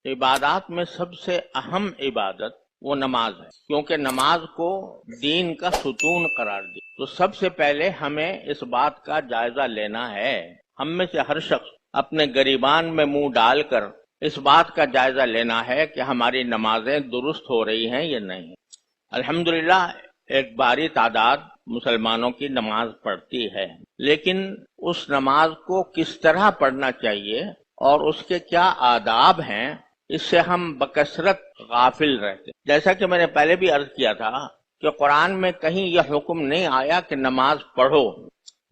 عبادات میں سب سے اہم عبادت وہ نماز ہے، کیونکہ نماز کو دین کا ستون قرار دی۔ تو سب سے پہلے ہمیں اس بات کا جائزہ لینا ہے، ہم میں سے ہر شخص اپنے گریبان میں منہ ڈال کر اس بات کا جائزہ لینا ہے کہ ہماری نمازیں درست ہو رہی ہیں یا نہیں۔ الحمدللہ ایک باری تعداد مسلمانوں کی نماز پڑھتی ہے، لیکن اس نماز کو کس طرح پڑھنا چاہیے اور اس کے کیا آداب ہیں، اس سے ہم بکثرت غافل رہتے۔ جیسا کہ میں نے پہلے بھی عرض کیا تھا کہ قرآن میں کہیں یہ حکم نہیں آیا کہ نماز پڑھو،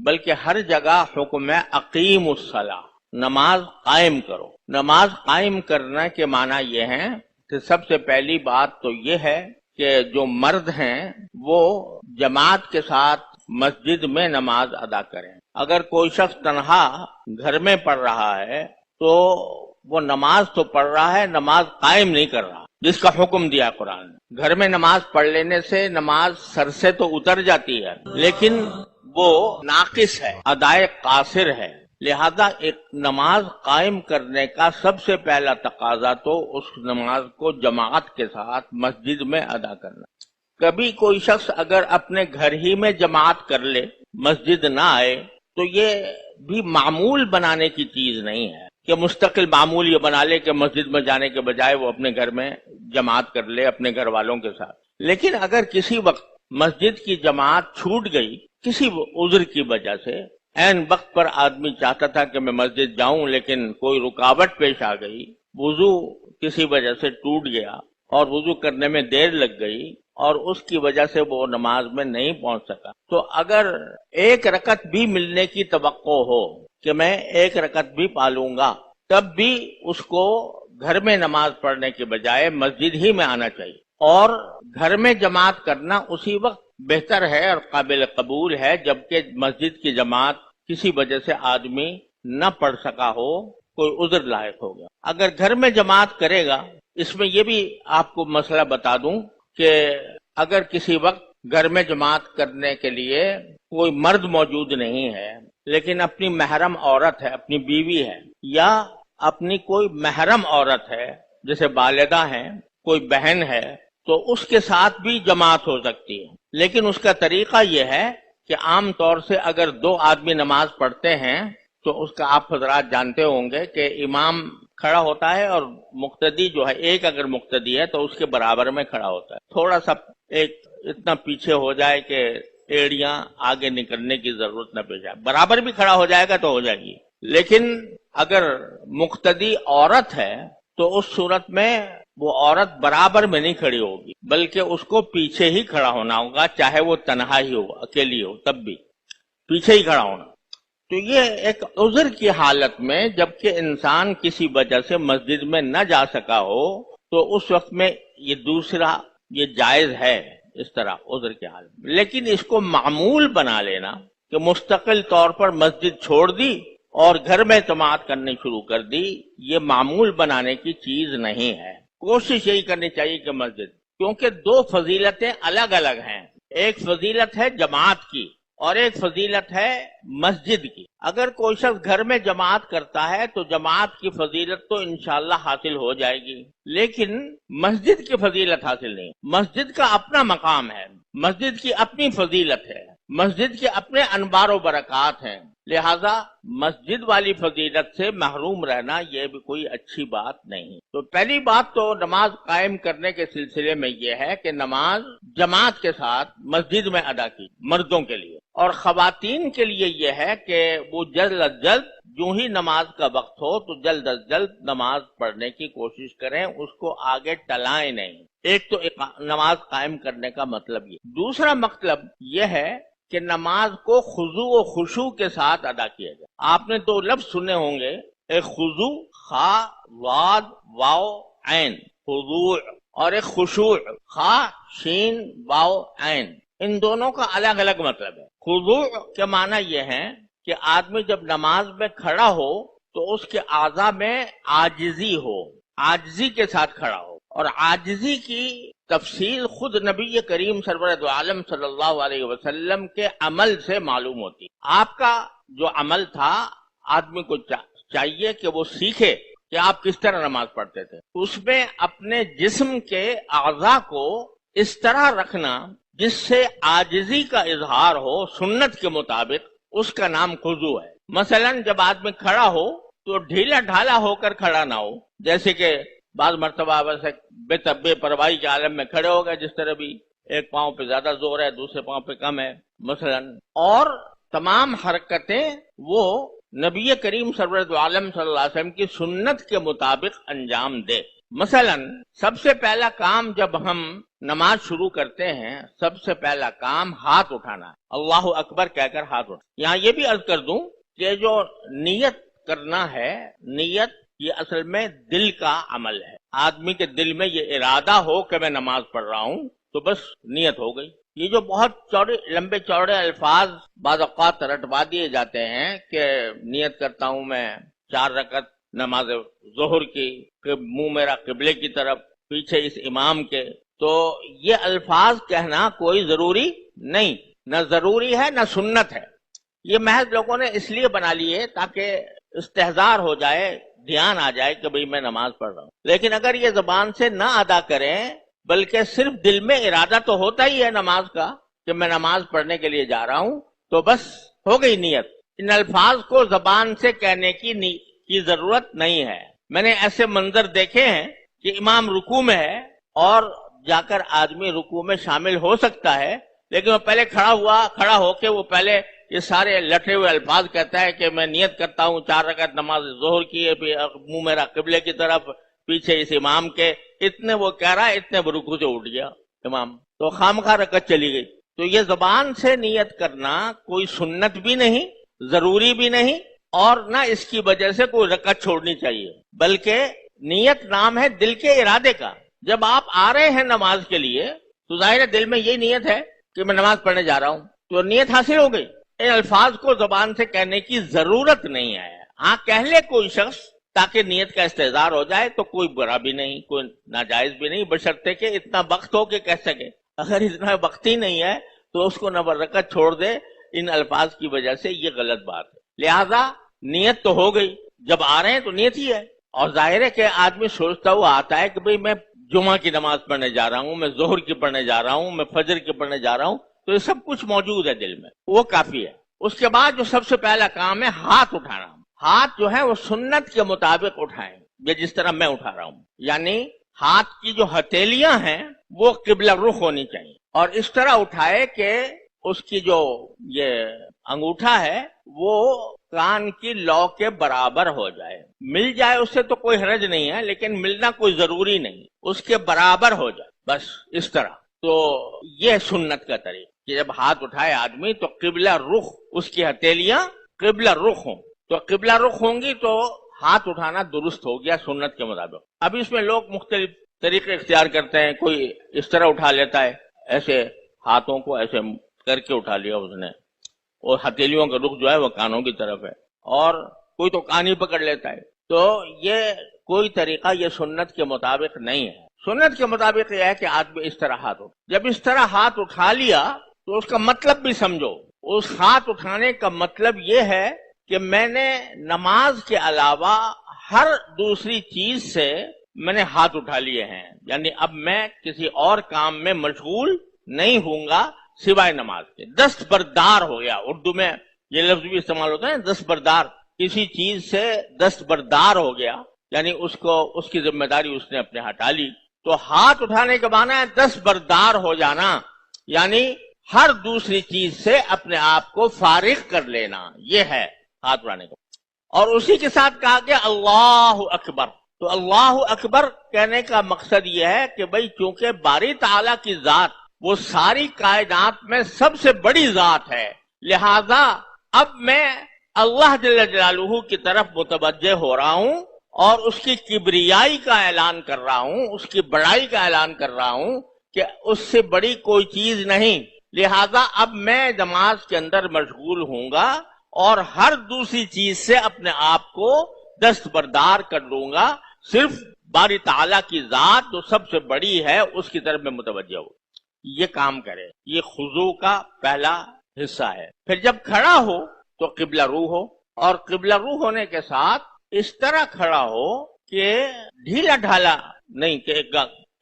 بلکہ ہر جگہ حکم ہے اقیم الصلاۃ، نماز قائم کرو۔ نماز قائم کرنے کے معنی یہ ہے کہ سب سے پہلی بات تو یہ ہے کہ جو مرد ہیں وہ جماعت کے ساتھ مسجد میں نماز ادا کریں۔ اگر کوئی شخص تنہا گھر میں پڑھ رہا ہے تو وہ نماز تو پڑھ رہا ہے، نماز قائم نہیں کر رہا، جس کا حکم دیا قرآن نے۔ گھر میں نماز پڑھ لینے سے نماز سر سے تو اتر جاتی ہے، لیکن وہ ناقص ہے، ادائے قاصر ہے۔ لہذا ایک نماز قائم کرنے کا سب سے پہلا تقاضا تو اس نماز کو جماعت کے ساتھ مسجد میں ادا کرنا۔ کبھی کوئی شخص اگر اپنے گھر ہی میں جماعت کر لے، مسجد نہ آئے، تو یہ بھی معمول بنانے کی چیز نہیں ہے کہ مستقل معمول یہ بنا لے کہ مسجد میں جانے کے بجائے وہ اپنے گھر میں جماعت کر لے اپنے گھر والوں کے ساتھ۔ لیکن اگر کسی وقت مسجد کی جماعت چھوٹ گئی کسی عذر کی وجہ سے، عین وقت پر آدمی چاہتا تھا کہ میں مسجد جاؤں لیکن کوئی رکاوٹ پیش آ گئی، وضو کسی وجہ سے ٹوٹ گیا اور وضو کرنے میں دیر لگ گئی اور اس کی وجہ سے وہ نماز میں نہیں پہنچ سکا، تو اگر ایک رکعت بھی ملنے کی توقع ہو کہ میں ایک رکعت بھی پالوں گا، تب بھی اس کو گھر میں نماز پڑھنے کے بجائے مسجد ہی میں آنا چاہیے۔ اور گھر میں جماعت کرنا اسی وقت بہتر ہے اور قابل قبول ہے جبکہ مسجد کی جماعت کسی وجہ سے آدمی نہ پڑھ سکا ہو، کوئی عذر لاحق ہو گیا۔ اگر گھر میں جماعت کرے گا، اس میں یہ بھی آپ کو مسئلہ بتا دوں کہ اگر کسی وقت گھر میں جماعت کرنے کے لیے کوئی مرد موجود نہیں ہے لیکن اپنی محرم عورت ہے، اپنی بیوی ہے، یا اپنی کوئی محرم عورت ہے جیسے والدہ ہیں، کوئی بہن ہے، تو اس کے ساتھ بھی جماعت ہو سکتی ہے۔ لیکن اس کا طریقہ یہ ہے کہ عام طور سے اگر دو آدمی نماز پڑھتے ہیں تو اس کا آپ حضرات جانتے ہوں گے کہ امام کھڑا ہوتا ہے اور مقتدی جو ہے، ایک اگر مقتدی ہے تو اس کے برابر میں کھڑا ہوتا ہے، تھوڑا سا ایک اتنا پیچھے ہو جائے کہ ایڑیاں آگے نکلنے کی ضرورت نہ پیش آئے، برابر بھی کھڑا ہو جائے گا تو ہو جائے گی۔ لیکن اگر مقتدی عورت ہے تو اس صورت میں وہ عورت برابر میں نہیں کھڑی ہوگی بلکہ اس کو پیچھے ہی کھڑا ہونا ہوگا، چاہے وہ تنہا ہی ہو، اکیلی ہو، تب بھی پیچھے ہی کھڑا ہونا۔ تو یہ ایک عذر کی حالت میں جبکہ انسان کسی وجہ سے مسجد میں نہ جا سکا ہو تو اس وقت میں یہ دوسرا یہ جائز ہے، اس طرح عذر کی حالت میں۔ لیکن اس کو معمول بنا لینا کہ مستقل طور پر مسجد چھوڑ دی اور گھر میں جماعت کرنی شروع کر دی، یہ معمول بنانے کی چیز نہیں ہے۔ کوشش یہی کرنی چاہیے کہ مسجد، کیونکہ دو فضیلتیں الگ الگ ہیں، ایک فضیلت ہے جماعت کی اور ایک فضیلت ہے مسجد کی۔ اگر کوئی شخص گھر میں جماعت کرتا ہے تو جماعت کی فضیلت تو انشاءاللہ حاصل ہو جائے گی، لیکن مسجد کی فضیلت حاصل نہیں۔ مسجد کا اپنا مقام ہے، مسجد کی اپنی فضیلت ہے، مسجد کے اپنے انوار و برکات ہیں، لہذا مسجد والی فضیلت سے محروم رہنا یہ بھی کوئی اچھی بات نہیں۔ تو پہلی بات تو نماز قائم کرنے کے سلسلے میں یہ ہے کہ نماز جماعت کے ساتھ مسجد میں ادا کی، مردوں کے لیے، اور خواتین کے لیے یہ ہے کہ وہ جلد از جلد جو ہی نماز کا وقت ہو تو جلد از جلد نماز پڑھنے کی کوشش کریں، اس کو آگے ٹلائیں نہیں۔ ایک تو نماز قائم کرنے کا مطلب یہ، دوسرا مطلب یہ ہے کہ نماز کو خضوع و خشوع کے ساتھ ادا کیا جائے۔ آپ نے تو لفظ سنے ہوں گے، ایک خضوع خا واد واو عین خضوع، اور ایک خشوع خا شین واو عین، ان دونوں کا الگ الگ مطلب ہے۔ خضوع کے معنی یہ ہے کہ آدمی جب نماز میں کھڑا ہو تو اس کے اعضاء میں عاجزی ہو، عاجزی کے ساتھ کھڑا ہو، اور عاجزی کی تفصیل خود نبی کریم سرور دو عالم صلی اللہ علیہ وسلم کے عمل سے معلوم ہوتی۔ آپ کا جو عمل تھا، آدمی کو چاہیے کہ وہ سیکھے کہ آپ کس طرح نماز پڑھتے تھے. اس میں اپنے جسم کے اعضاء کو اس طرح رکھنا جس سے عاجزی کا اظہار ہو سنت کے مطابق، اس کا نام خضوع ہے. مثلا جب آدمی کھڑا ہو تو ڈھیلا ڈھالا ہو کر کھڑا نہ ہو، جیسے کہ بعض مرتبہ ویسے بے پرواہی کے عالم میں کھڑے ہو گئے، جس طرح بھی ایک پاؤں پہ زیادہ زور ہے دوسرے پاؤں پہ کم ہے مثلا. اور تمام حرکتیں وہ نبی کریم سرورت عالم صلی اللہ علیہ وسلم کی سنت کے مطابق انجام دے. مثلا سب سے پہلا کام جب ہم نماز شروع کرتے ہیں، سب سے پہلا کام ہاتھ اٹھانا ہے. اللہ اکبر کہہ کر ہاتھ اٹھانا. یہاں یہ بھی عرض کر دوں کہ جو نیت کرنا ہے، نیت یہ اصل میں دل کا عمل ہے. آدمی کے دل میں یہ ارادہ ہو کہ میں نماز پڑھ رہا ہوں تو بس نیت ہو گئی. یہ جو بہت لمبے چوڑے الفاظ بعض اوقات رٹوا دیے جاتے ہیں کہ نیت کرتا ہوں میں 4 رکعت نماز ظہر کی، کہ منہ میرا قبلے کی طرف، پیچھے اس امام کے، تو یہ الفاظ کہنا کوئی ضروری نہیں، نہ ضروری ہے نہ سنت ہے. یہ محض لوگوں نے اس لیے بنا لیے تاکہ استحضار ہو جائے، دھیان آ جائے کہ بھئی میں نماز پڑھ رہا ہوں. لیکن اگر یہ زبان سے نہ ادا کریں بلکہ صرف دل میں ارادہ تو ہوتا ہی ہے نماز کا کہ میں نماز پڑھنے کے لیے جا رہا ہوں، تو بس ہو گئی نیت. ان الفاظ کو زبان سے کہنے کی ضرورت نہیں ہے. میں نے ایسے منظر دیکھے ہیں کہ امام رکوع میں ہے اور جا کر آدمی رکوع میں شامل ہو سکتا ہے، لیکن وہ پہلے کھڑا ہو کے وہ پہلے یہ سارے لٹے ہوئے الفاظ کہتا ہے کہ میں نیت کرتا ہوں 4 رکعت نماز ظہر کی، منہ میرا قبلے کی طرف، پیچھے اس امام کے. اتنے وہ کہہ رہا ہے، اتنے وہ رکوع سے اٹھ گیا امام، تو خامخواہ رکعت چلی گئی. تو یہ زبان سے نیت کرنا کوئی سنت بھی نہیں، ضروری بھی نہیں، اور نہ اس کی وجہ سے کوئی رکعت چھوڑنی چاہیے، بلکہ نیت نام ہے دل کے ارادے کا. جب آپ آ رہے ہیں نماز کے لیے تو ظاہر ہے دل میں یہ نیت ہے کہ میں نماز پڑھنے جا رہا ہوں، تو نیت حاصل ہو گئی. ان الفاظ کو زبان سے کہنے کی ضرورت نہیں ہے. ہاں کہہ لے کوئی شخص تاکہ نیت کا استحضار ہو جائے تو کوئی برا بھی نہیں، کوئی ناجائز بھی نہیں، بشرطے کہ اتنا وقت ہو کہ کہہ سکے. اگر اتنا وقت ہی نہیں ہے تو اس کو نہ رکعت چھوڑ دے ان الفاظ کی وجہ سے، یہ غلط بات ہے. لہذا نیت تو ہو گئی، جب آ رہے ہیں تو نیت ہی ہے. اور ظاہر ہے کہ آدمی سوچتا ہوا آتا ہے کہ بھئی میں جمعہ کی نماز پڑھنے جا رہا ہوں، میں ظہر کی پڑھنے جا رہا ہوں، میں فجر کی پڑھنے جا رہا ہوں، تو یہ سب کچھ موجود ہے دل میں، وہ کافی ہے. اس کے بعد جو سب سے پہلا کام ہے ہاتھ اٹھانا. ہاتھ جو ہے وہ سنت کے مطابق اٹھائیں، یہ جس طرح میں اٹھا رہا ہوں. یعنی ہاتھ کی جو ہتھیلیاں ہیں وہ قبلہ رخ ہونی چاہیے، اور اس طرح اٹھائے کہ اس کی جو یہ انگوٹھا ہے وہ کان کی لو کے برابر ہو جائے. مل جائے اس سے تو کوئی حرج نہیں ہے، لیکن ملنا کوئی ضروری نہیں، اس کے برابر ہو جائے، بس اس طرح. تو یہ سنت کا طریقہ کہ جب ہاتھ اٹھائے آدمی تو قبلہ رخ، اس کی ہتھیلیاں قبلہ رخ ہوں. تو قبلہ رخ ہوں گی تو ہاتھ اٹھانا درست ہو گیا سنت کے مطابق. اب اس میں لوگ مختلف طریقے اختیار کرتے ہیں. کوئی اس طرح اٹھا لیتا ہے، ایسے ہاتھوں کو ایسے کر کے اٹھا لیا اس نے، اور ہتھیلیوں کا رخ جو ہے وہ کانوں کی طرف ہے، اور کوئی تو کان ہی پکڑ لیتا ہے. تو یہ کوئی طریقہ یہ سنت کے مطابق نہیں ہے. سنت کے مطابق یہ ہے کہ آدمی اس طرح ہاتھ اٹھا. جب اس طرح ہاتھ اٹھا لیا تو اس کا مطلب بھی سمجھو. اس ہاتھ اٹھانے کا مطلب یہ ہے کہ میں نے نماز کے علاوہ ہر دوسری چیز سے میں نے ہاتھ اٹھا لیے ہیں. یعنی اب میں کسی اور کام میں مشغول نہیں ہوں گا سوائے نماز کے. دستبردار ہو گیا، اردو میں یہ لفظ بھی استعمال ہوتا ہے، دستبردار. کسی چیز سے دستبردار ہو گیا، یعنی اس کی ذمہ داری اس نے اپنے ہٹا لی. تو ہاتھ اٹھانے کا معنی ہے دستبردار ہو جانا، یعنی ہر دوسری چیز سے اپنے آپ کو فارغ کر لینا، یہ ہے ہاتھ اٹھانے کا. اور اسی کے ساتھ کہا کہ اللہ اکبر. تو اللہ اکبر کہنے کا مقصد یہ ہے کہ بھئی چونکہ باری تعالیٰ کی ذات وہ ساری کائنات میں سب سے بڑی ذات ہے، لہذا اب میں اللہ جل جلالہ کی طرف متوجہ ہو رہا ہوں اور اس کی کبریائی کا اعلان کر رہا ہوں، اس کی بڑائی کا اعلان کر رہا ہوں کہ اس سے بڑی کوئی چیز نہیں. لہذا اب میں نماز کے اندر مشغول ہوں گا اور ہر دوسری چیز سے اپنے آپ کو دستبردار کر لوں گا، صرف باری تعالیٰ کی ذات جو سب سے بڑی ہے اس کی طرف میں متوجہ ہوں. یہ کام کرے، یہ خضوع کا پہلا حصہ ہے. پھر جب کھڑا ہو تو قبلہ رو ہو، اور قبلہ رو ہونے کے ساتھ اس طرح کھڑا ہو کہ ڈھیلا ڈھالا نہیں کہ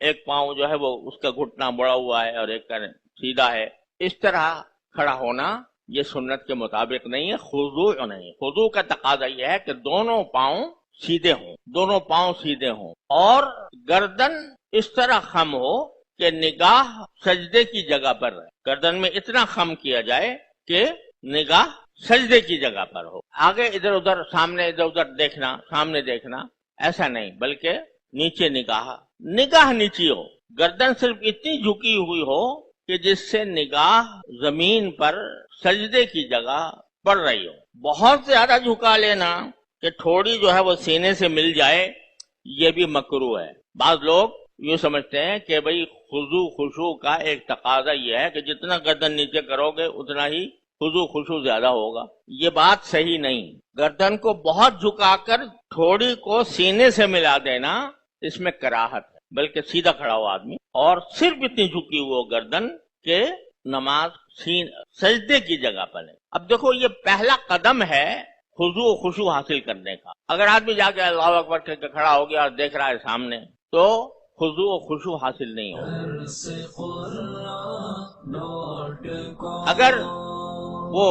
ایک پاؤں جو ہے وہ اس کا گھٹنا بڑا ہوا ہے اور ایک کا سیدھا ہے، اس طرح کھڑا ہونا یہ سنت کے مطابق نہیں ہے، خضوع نہیں۔ خضوع کا تقاضا یہ ہے کہ دونوں پاؤں سیدھے ہوں، دونوں پاؤں سیدھے ہوں، اور گردن اس طرح خم ہو کہ نگاہ سجدے کی جگہ پر رہے، گردن میں اتنا خم کیا جائے کہ نگاہ سجدے کی جگہ پر ہو، آگے ادھر ادھر سامنے ادھر ادھر دیکھنا، سامنے دیکھنا ایسا نہیں، بلکہ نیچے نگاہ نیچی ہو، گردن صرف اتنی جھکی ہوئی ہو کہ جس سے نگاہ زمین پر سجدے کی جگہ پڑ رہی ہو۔ بہت زیادہ جھکا لینا کہ تھوڑی جو ہے وہ سینے سے مل جائے، یہ بھی مکروہ ہے۔ بعض لوگ یوں سمجھتے ہیں کہ بھئی خضوع خشوع کا ایک تقاضا یہ ہے کہ جتنا گردن نیچے کرو گے اتنا ہی خضوع خشوع زیادہ ہوگا، یہ بات صحیح نہیں۔ گردن کو بہت جھکا کر تھوڑی کو سینے سے ملا دینا اس میں کراہت ہے، بلکہ سیدھا کھڑا ہو آدمی اور صرف اتنی جھکی ہوئی گردن کہ نماز سجدے کی جگہ پر ہے۔ اب دیکھو یہ پہلا قدم ہے خضوع و خشوع حاصل کرنے کا۔ اگر آدمی جا کے اللہ اکبر کہہ کے کھڑا ہو گیا اور دیکھ رہا ہے سامنے تو خضوع و خشوع حاصل نہیں ہوگا۔ اگر وہ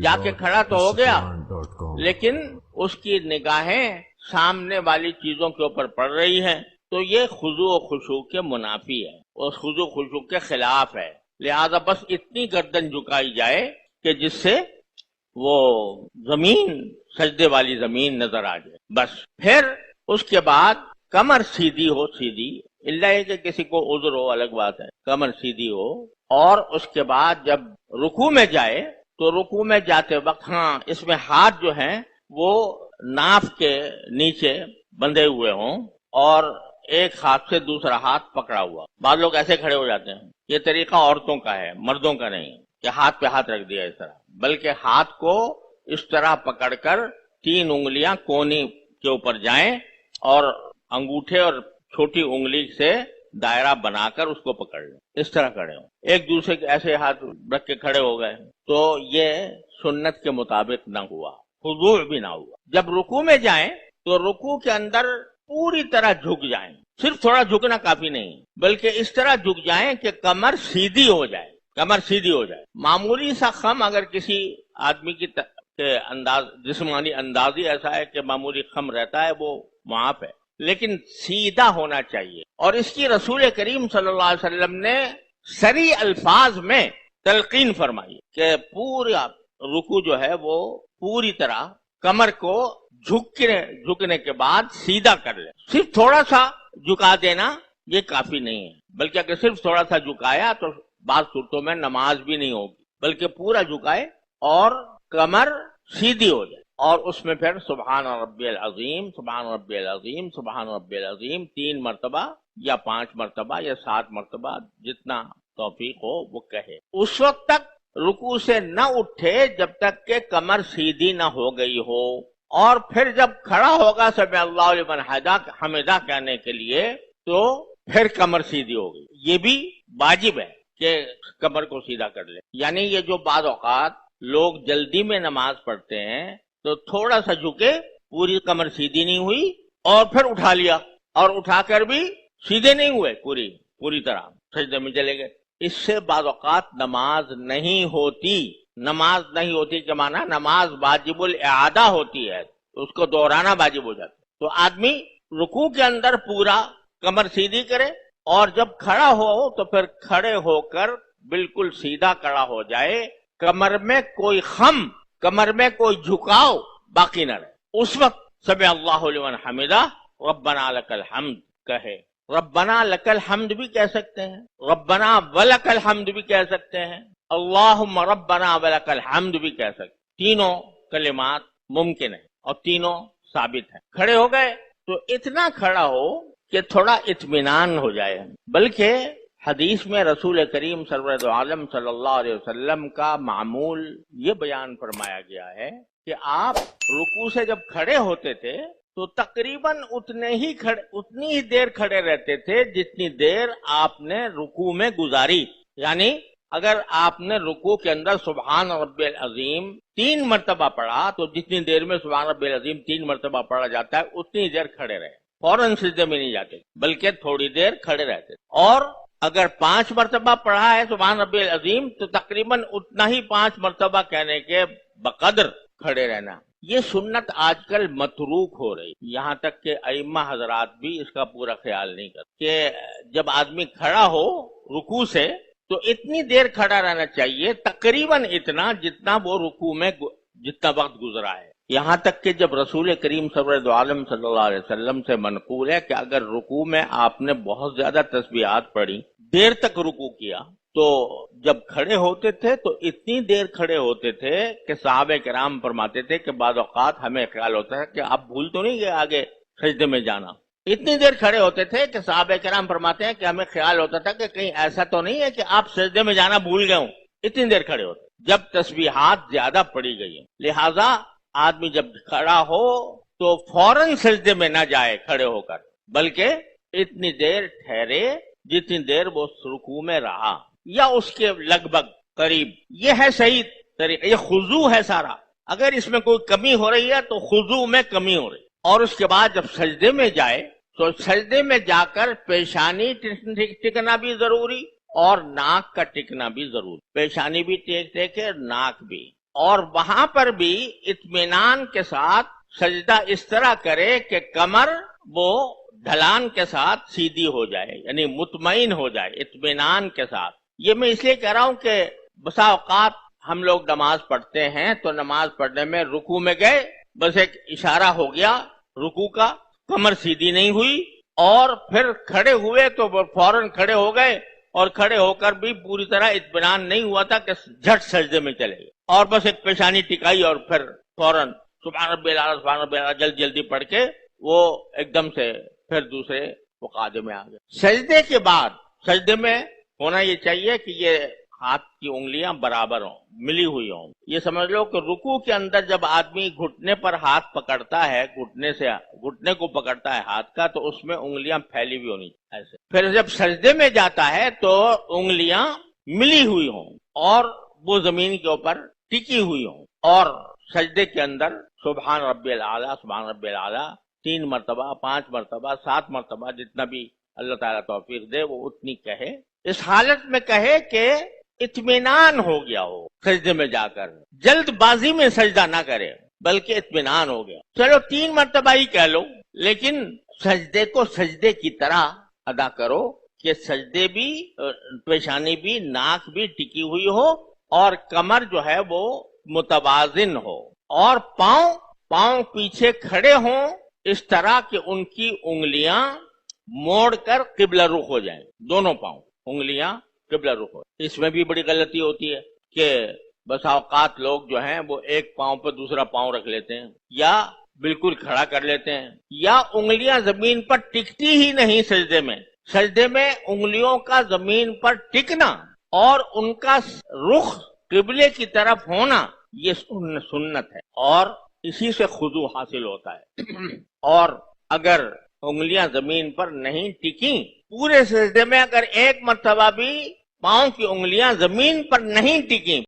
جا کے کھڑا تو ہو گیا لیکن اس کی نگاہیں سامنے والی چیزوں کے اوپر پڑ رہی ہیں تو یہ خضوع و خشوع کے منافی ہے اور خضوع و خشوع کے خلاف ہے، لہذا بس اتنی گردن جھکائی جائے کہ جس سے وہ زمین سجدے والی زمین نظر آ جائے بس۔ پھر اس کے بعد کمر سیدھی ہو، سیدھی اللہ ہے کہ کسی کو عذر ہو الگ بات ہے، کمر سیدھی ہو، اور اس کے بعد جب رکوع میں جائے تو رکوع میں جاتے وقت اس میں ہاتھ جو ہیں وہ ناف کے نیچے بندھے ہوئے ہوں اور ایک ہاتھ سے دوسرا ہاتھ پکڑا ہوا۔ بعض لوگ ایسے کھڑے ہو جاتے ہیں، یہ طریقہ عورتوں کا ہے، مردوں کا نہیں کہ ہاتھ پہ ہاتھ رکھ دیا اس طرح، بلکہ ہاتھ کو اس طرح پکڑ کر 3 انگلیاں کونی کے اوپر جائیں اور انگوٹھے اور چھوٹی انگلی سے دائرہ بنا کر اس کو پکڑ لیں، اس طرح کھڑے ہوں، ایک دوسرے کے ایسے ہاتھ رکھ کے کھڑے ہو گئے تو یہ سنت کے مطابق نہ ہوا، خضوع بھی نہ ہوا۔ جب رکوع میں جائیں تو رکوع کے اندر پوری طرح جھک جائیں، صرف تھوڑا جھکنا کافی نہیں بلکہ اس طرح جھک جائیں کہ کمر سیدھی ہو جائے، کمر سیدھی ہو جائے۔ معمولی سا خم اگر کسی آدمی کی جسمانی اندازی ایسا ہے کہ معمولی خم رہتا ہے وہ معاف ہے، لیکن سیدھا ہونا چاہیے، اور اس کی رسول کریم صلی اللہ علیہ وسلم نے صریح الفاظ میں تلقین فرمائی کہ پورا رکوع جو ہے وہ پوری طرح کمر کو جھکنے کے بعد سیدھا کر لے، صرف تھوڑا سا جھکا دینا یہ کافی نہیں ہے، بلکہ اگر صرف تھوڑا سا جھکایا تو بعض صورتوں میں نماز بھی نہیں ہوگی، بلکہ پورا جھکائے اور کمر سیدھی ہو جائے، اور اس میں پھر سبحان ربی العظیم، سبحان ربی العظیم، سبحان ربی العظیم 3 مرتبہ یا 5 مرتبہ یا 7 مرتبہ جتنا توفیق ہو وہ کہے۔ اس وقت تک رکوع سے نہ اٹھے جب تک کہ کمر سیدھی نہ ہو گئی ہو، اور پھر جب کھڑا ہوگا سمع اللہ لمن حمدہ کہنے کے لیے تو پھر کمر سیدھی ہو گئی، یہ بھی واجب ہے کہ کمر کو سیدھا کر لے۔ یعنی یہ جو بعض اوقات لوگ جلدی میں نماز پڑھتے ہیں تو تھوڑا سا جھکے، پوری کمر سیدھی نہیں ہوئی اور پھر اٹھا لیا، اور اٹھا کر بھی سیدھے نہیں ہوئے پوری طرح سجدے میں چلے گئے، اس سے بعض اوقات نماز نہیں ہوتی کہ معنی نماز واجب الاعادہ ہوتی ہے، اس کو دہرانا واجب ہو جاتا ہے۔ تو آدمی رکوع کے اندر پورا کمر سیدھی کرے، اور جب کھڑا ہو تو پھر کھڑے ہو کر بالکل سیدھا کھڑا ہو جائے، کمر میں کوئی خم، کمر میں کوئی جھکاؤ باقی نہ رہے۔ اس وقت سمع اللہ لمن حمدہ ربنا لک الحمد کہے، ربنا لک الحمد بھی کہہ سکتے ہیں، ربنا ولک الحمد بھی کہہ سکتے ہیں، اللہم ربنا ولک الحمد بھی کہہ سکتے ہیں، تینوں کلمات ممکن ہیں اور تینوں ثابت ہیں۔ کھڑے ہو گئے تو اتنا کھڑا ہو کہ تھوڑا اطمینان ہو جائے، بلکہ حدیث میں رسول کریم سرورد عالم صلی اللہ علیہ وسلم کا معمول یہ بیان فرمایا گیا ہے کہ آپ رکوع سے جب کھڑے ہوتے تھے تو تقریباً اتنی ہی دیر کھڑے رہتے تھے جتنی دیر آپ نے رکوع میں گزاری، یعنی اگر آپ نے رکوع کے اندر سبحان ربی العظیم 3 مرتبہ پڑھا تو جتنی دیر میں سبحان ربی العظیم 3 مرتبہ پڑھا جاتا ہے اتنی دیر کھڑے رہے، فوراً سجدے میں نہیں جاتے بلکہ تھوڑی دیر کھڑے رہتے، اور اگر 5 مرتبہ پڑھا ہے سبحان ربی العظیم تو تقریباً اتنا ہی 5 مرتبہ کہنے کے بقدر کھڑے رہنا۔ یہ سنت آج کل متروک ہو رہی، یہاں تک کہ ائمہ حضرات بھی اس کا پورا خیال نہیں کرتے کہ جب آدمی کھڑا ہو رکوع سے تو اتنی دیر کھڑا رہنا چاہیے، تقریباً اتنا جتنا وہ رکوع میں جتنا وقت گزرا ہے۔ یہاں تک کہ جب رسول کریم سرور عالم صلی اللہ علیہ وسلم سے منقول ہے کہ اگر رکوع میں آپ نے بہت زیادہ تسبیحات پڑھی، دیر تک رکوع کیا، تو جب کھڑے ہوتے تھے تو اتنی دیر کھڑے ہوتے تھے کہ صحابہ کرام فرماتے تھے کہ بعض اوقات ہمیں خیال ہوتا ہے کہ آپ بھول تو نہیں گئے آگے سجدے میں جانا۔ اتنی دیر کھڑے ہوتے تھے کہ صحابہ کرام فرماتے ہیں کہ ہمیں خیال ہوتا تھا کہ کہیں ایسا تو نہیں ہے کہ آپ سجدے میں جانا بھول گئے ہوں، اتنی دیر کھڑے ہوتے جب تسبیحات زیادہ پڑھی گئی ہیں۔ لہذا آدمی جب کھڑا ہو تو فوراً سجدے میں نہ جائے کھڑے ہو کر، بلکہ اتنی دیر ٹھہرے جتنی دیر وہ رکوع میں رہا یا اس کے لگ بھگ قریب۔ یہ ہے صحیح طریقہ، یہ خضوع ہے سارا۔ اگر اس میں کوئی کمی ہو رہی ہے تو خضوع میں کمی ہو رہی، اور اس کے بعد جب سجدے میں جائے تو سجدے میں جا کر پیشانی ٹکنا بھی ضروری اور ناک کا ٹکنا بھی ضروری، پیشانی بھی ٹیکے ناک بھی، اور وہاں پر بھی اطمینان کے ساتھ سجدہ اس طرح کرے کہ کمر وہ ڈھلان کے ساتھ سیدھی ہو جائے، یعنی مطمئن ہو جائے اطمینان کے ساتھ۔ یہ میں اس لیے کہہ رہا ہوں کہ بسا اوقات ہم لوگ نماز پڑھتے ہیں تو نماز پڑھنے میں رکوع میں گئے، بس ایک اشارہ ہو گیا رکوع کا، کمر سیدھی نہیں ہوئی، اور پھر کھڑے ہوئے تو فوراً کھڑے ہو گئے، اور کھڑے ہو کر بھی پوری طرح اطمینان نہیں ہوا تھا کہ جھٹ سجدے میں چلے گئے، اور بس ایک پیشانی ٹکائی اور پھر فوراً سبحان ربی الاعلیٰ سبحان ربی الاعلیٰ جلدی پڑھ کے وہ ایک دم سے پھر دوسرے مقادمے میں آ گئے۔ سجدے کے بعد سجدے میں ہونا یہ چاہیے کہ یہ ہاتھ کی انگلیاں برابر ہوں، ملی ہوئی ہوں۔ یہ سمجھ لو کہ رکوع کے اندر جب آدمی گھٹنے پر ہاتھ پکڑتا ہے، گھٹنے کو پکڑتا ہے ہاتھ کا، تو اس میں انگلیاں پھیلی ہوئی ہونی ایسے۔ پھر جب سجدے میں جاتا ہے تو انگلیاں ملی ہوئی ہوں اور وہ زمین کے اوپر ٹکی ہوئی ہوں، اور سجدے کے اندر سبحان ربی الاعلیٰ سبحان ربی الاعلیٰ 3 مرتبہ 5 مرتبہ 7 مرتبہ جتنا بھی اللہ تعالیٰ توفیق دے وہ اتنی کہے۔ اس حالت میں کہے کہ اطمینان ہو گیا ہو، سجدے میں جا کر جلد بازی میں سجدہ نہ کرے بلکہ اطمینان ہو گیا۔ چلو 3 مرتبہ ہی کہہ لو، لیکن سجدے کو سجدے کی طرح ادا کرو کہ سجدے بھی، پیشانی بھی، ناک بھی ٹکی ہوئی ہو، اور کمر جو ہے وہ متوازن ہو، اور پاؤں پیچھے کھڑے ہوں اس طرح کہ ان کی انگلیاں موڑ کر قبلہ رخ ہو جائیں، دونوں پاؤں انگلیاں قبلہ رخ ہو۔ اس میں بھی بڑی غلطی ہوتی ہے کہ بس اوقات لوگ جو ہیں وہ ایک پاؤں پہ دوسرا پاؤں رکھ لیتے ہیں، یا بالکل کھڑا کر لیتے ہیں، یا انگلیاں زمین پر ٹکتی ہی نہیں سجدے میں۔ سجدے میں انگلیوں کا زمین پر ٹکنا اور ان کا رخ قبلے کی طرف ہونا یہ سنت ہے، اور اسی سے خضوع حاصل ہوتا ہے۔ اور اگر انگلیاں زمین پر نہیں ٹکیں پورے سجدے میں، اگر ایک مرتبہ بھی پاؤں کی انگلیاں زمین پر نہیں ٹکیں